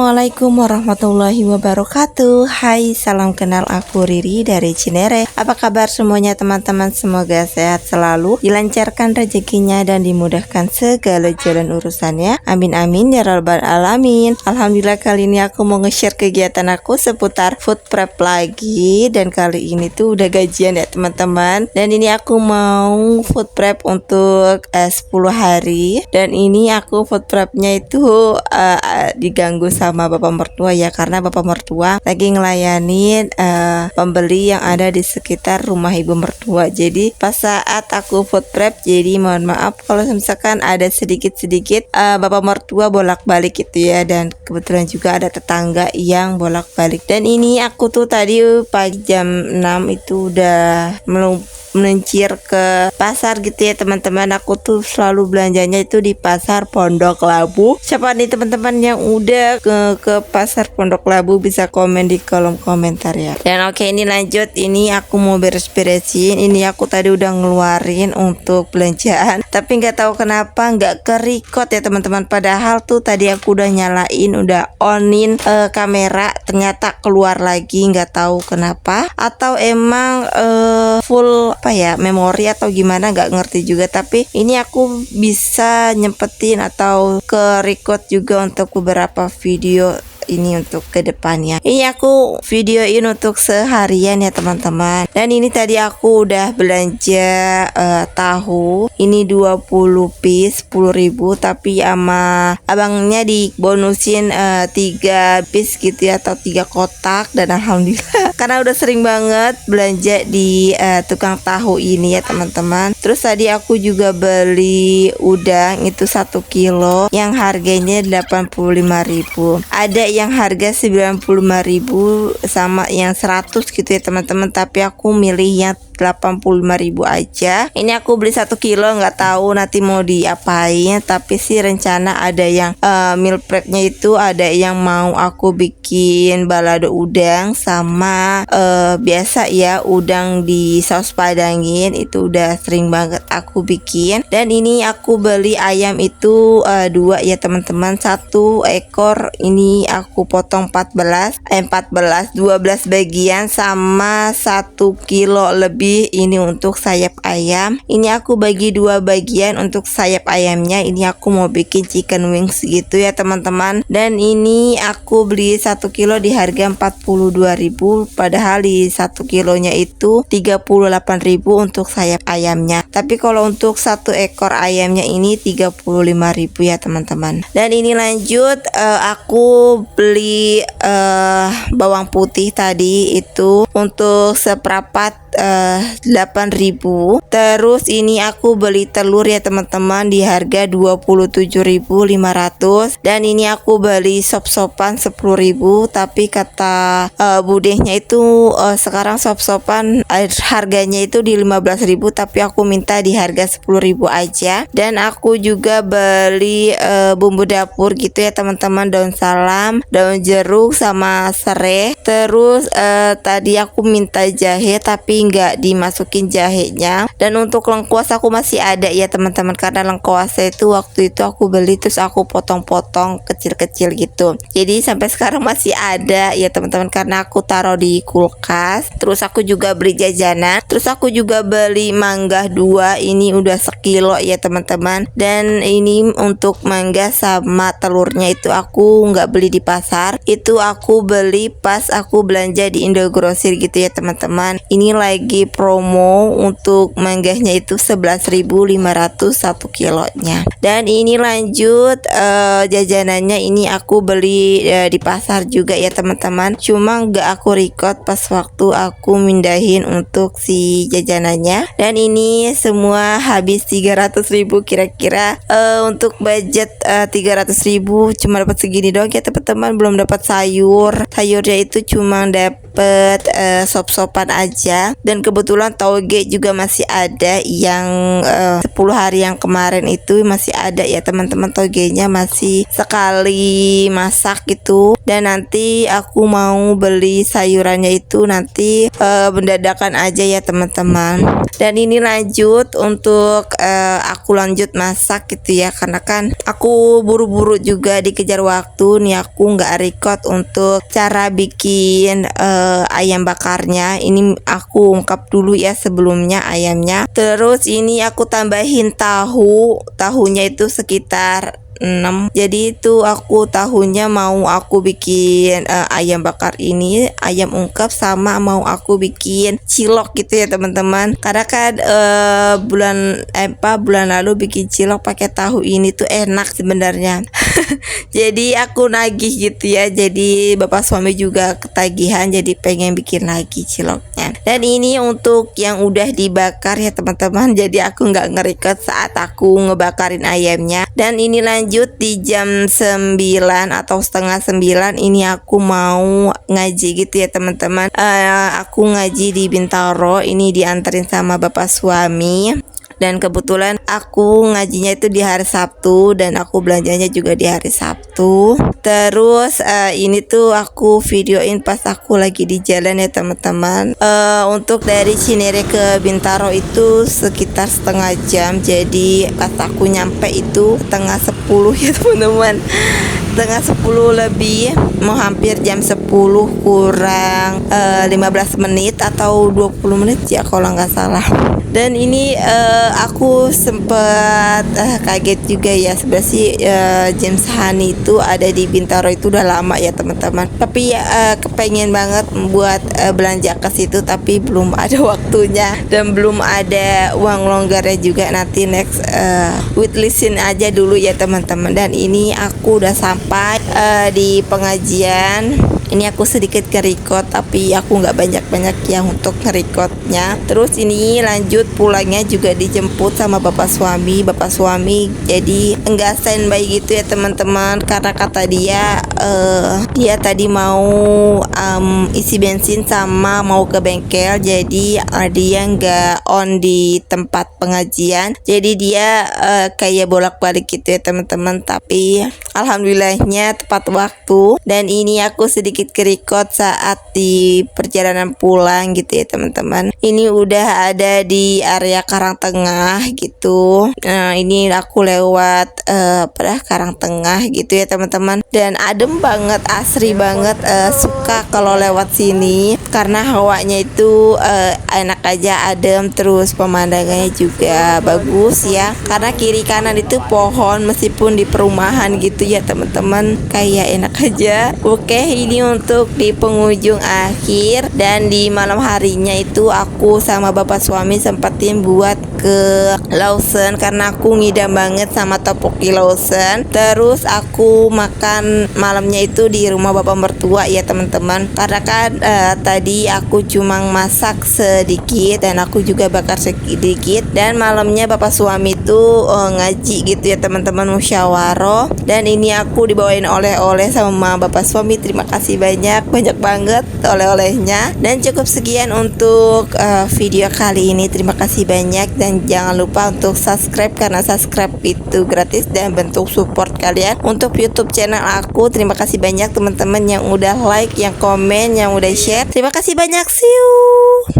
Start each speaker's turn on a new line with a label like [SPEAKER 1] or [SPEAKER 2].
[SPEAKER 1] Assalamualaikum warahmatullahi wabarakatuh. Hai, salam kenal, aku Riri dari Cinere. Apa kabar semuanya teman-teman? Semoga sehat selalu, dilancarkan rezekinya dan dimudahkan segala jalan urusannya. Amin amin ya rabbal alamin. Alhamdulillah, kali ini aku mau nge-share kegiatan aku seputar food prep lagi. Dan kali ini tuh udah gajian ya teman-teman. Dan ini aku mau food prep untuk 10 hari. Dan ini aku food prepnya itu diganggu sama bapak mertua ya, karena bapak mertua lagi ngelayanin pembeli yang ada di sekitar rumah ibu mertua. Jadi pas saat aku food prep, jadi mohon maaf kalau misalkan ada sedikit-sedikit bapak mertua bolak-balik gitu ya, dan kebetulan juga ada tetangga yang bolak-balik. Dan ini aku tuh tadi pagi jam 6 itu udah meluncur ke pasar gitu ya teman-teman. Aku tuh selalu belanjanya itu di pasar Pondok Labu. Siapa nih teman-teman yang udah ke pasar Pondok Labu, bisa komen di kolom komentar ya. Dan oke, ini lanjut, ini aku mau beres-beresin. Ini aku tadi udah ngeluarin untuk belanjaan, tapi nggak tahu kenapa nggak ke record ya teman-teman. Padahal tuh tadi aku udah nyalain, udah onin kamera, ternyata keluar lagi, nggak tahu kenapa. Atau emang full apa ya, memori atau gimana, nggak ngerti juga. Tapi ini aku bisa nyempetin atau ke record juga untuk beberapa video ini untuk kedepannya. Ini aku videoin untuk seharian ya teman-teman. Dan ini tadi aku udah belanja tahu. Ini 20 piece 10.000, tapi sama abangnya dibonusin 3 piece gitu ya, atau 3 kotak. Dan alhamdulillah karena udah sering banget belanja di tukang tahu ini ya teman-teman. Terus tadi aku juga beli udang itu 1 kilo yang harganya 85.000. Ada yang harga 95.000 sama yang 100 gitu ya teman-teman, tapi aku milih yang 85.000 aja. Ini aku beli 1 kilo, nggak tahu nanti mau diapain, tapi sih rencana ada yang meal prepnya itu ada yang mau aku bikin balado udang sama biasa ya, udang di saus padangin, itu udah sering banget aku bikin. Dan ini aku beli ayam itu 2 ya teman-teman, 1 ekor ini aku potong 12 bagian sama 1 kilo lebih. Ini untuk sayap ayam, ini aku bagi 2 bagian untuk sayap ayamnya. Ini aku mau bikin chicken wings gitu ya teman-teman. Dan ini aku beli 1 kilo di harga 42.000, padahal di 1 kilonya itu 38.000 untuk sayap ayamnya. Tapi kalau untuk 1 ekor ayamnya ini 35.000 ya teman-teman. Dan ini lanjut, aku beli bawang putih tadi itu untuk seperempat 8.000. Terus ini aku beli telur ya teman-teman di harga 27.500. Dan ini aku beli sop-sopan 10.000, tapi kata budehnya itu sekarang sop-sopan harganya itu di 15.000, tapi aku minta di harga 10.000 aja. Dan aku juga beli bumbu dapur gitu ya teman-teman, daun salam, daun jeruk sama serai. Terus tadi aku minta jahe tapi nggak dimasukin jahenya. Dan untuk lengkuas aku masih ada ya teman-teman, karena lengkuasnya itu waktu itu aku beli terus aku potong-potong kecil-kecil gitu, jadi sampai sekarang masih ada ya teman-teman, karena aku taruh di kulkas. Terus aku juga beli jajanan, terus aku juga beli mangga 2, ini udah 1 kilo ya teman-teman. Dan ini untuk mangga sama telurnya itu aku nggak beli di pasar, itu aku beli pas aku belanja di Indogrosir gitu ya teman-teman. Ini lagi promo untuk mangganya itu 11.500 1 kilonya. Dan ini lanjut jajanannya, ini aku beli di pasar juga ya teman-teman, cuma nggak aku record pas waktu aku mindahin untuk si jajanannya. Dan ini semua habis 300.000 kira-kira. Untuk budget 300.000 cuma dapat segini doang ya teman-teman, belum dapat sayurnya itu cuma dapat sop-sopan aja. Dan kebetulan toge juga masih ada yang 10 hari yang kemarin itu masih ada ya teman-teman, togenya masih sekali masak gitu. Dan nanti aku mau beli sayurannya itu nanti mendadakan aja ya teman-teman. Dan ini lanjut untuk aku lanjut masak gitu ya, karena kan aku buru-buru juga dikejar waktu nih, aku nggak record untuk cara bikin ayam bakarnya. Ini aku ungkap dulu ya sebelumnya ayamnya. Terus ini aku tambahin tahunya itu sekitar 6. Jadi itu aku tahunya mau aku bikin ayam bakar ini, ayam ungkep, sama mau aku bikin cilok gitu ya teman-teman. Karena kan bulan lalu bikin cilok pakai tahu ini tuh enak sebenarnya. Jadi aku nagih gitu ya. Jadi bapak suami juga ketagihan, jadi pengen bikin lagi ciloknya. Dan ini untuk yang udah dibakar ya teman-teman. Jadi aku nggak ngerecord saat aku ngebakarin ayamnya. Dan ini lanjut di jam 9 atau setengah 9 ini aku mau ngaji gitu ya teman-teman. Aku ngaji di Bintaro, ini dianterin sama bapak suami. Dan kebetulan aku ngajinya itu di hari Sabtu dan aku belanjanya juga di hari Sabtu. Terus ini tuh aku videoin pas aku lagi di jalan ya teman-teman. Untuk dari Cinere ke Bintaro itu sekitar setengah jam. Jadi pas aku nyampe itu setengah 10 ya teman-teman. Setengah 10 lebih, mau hampir jam 10 kurang 15 menit atau 20 menit ya kalau nggak salah. Dan ini aku sempat kaget juga ya, sebenarnya James Hani itu ada di Bintaro itu udah lama ya teman-teman. Tapi kepengen banget buat belanja ke situ, tapi belum ada waktunya dan belum ada uang longgarnya juga. Nanti next wishlistin aja dulu ya teman-teman. Dan ini aku udah sampai di pengajian. Ini aku sedikit nge-record, tapi aku nggak banyak-banyak ya untuk nge-recordnya. Terus ini lanjut pulangnya juga dijemput sama bapak suami. Bapak suami jadi enggak standby gitu ya teman-teman, karena kata dia tadi mau isi bensin sama mau ke bengkel. Jadi dia nggak on di tempat pengajian. Jadi dia kayak bolak-balik gitu ya teman-teman. Tapi alhamdulillahnya tepat waktu. Dan ini aku sedikit ke-record saat di perjalanan pulang gitu ya teman-teman. Ini udah ada di area Karangtengah gitu. Nah ini aku lewat Karangtengah gitu ya teman-teman. Dan adem banget, asri banget, suka kalau lewat sini karena hawanya itu enak aja, adem, terus pemandangannya juga bagus ya. Karena kiri kanan itu pohon, meskipun di perumahan gitu ya teman-teman, kayak enak aja. Oke, ini untuk di penghujung akhir. Dan di malam harinya itu aku sama bapak suami sempetin buat ke Lawson karena aku ngidam banget sama topoki Lawson. Terus aku makan malamnya itu di rumah bapak mertua ya teman-teman, karena kan tadi aku cuma masak sedikit dan aku juga bakar sedikit. Dan malamnya bapak suami itu ngaji gitu ya teman-teman, musyawarah. Dan ini aku dibawain oleh-oleh sama bapak suami. Terima kasih banyak banget oleh-olehnya. Dan cukup sekian untuk video kali ini. Terima kasih banyak dan jangan lupa untuk subscribe karena subscribe itu gratis dan bentuk support kalian untuk YouTube channel aku. Terima kasih banyak teman-teman yang udah like, yang komen, yang udah share. Terima kasih banyak. See you.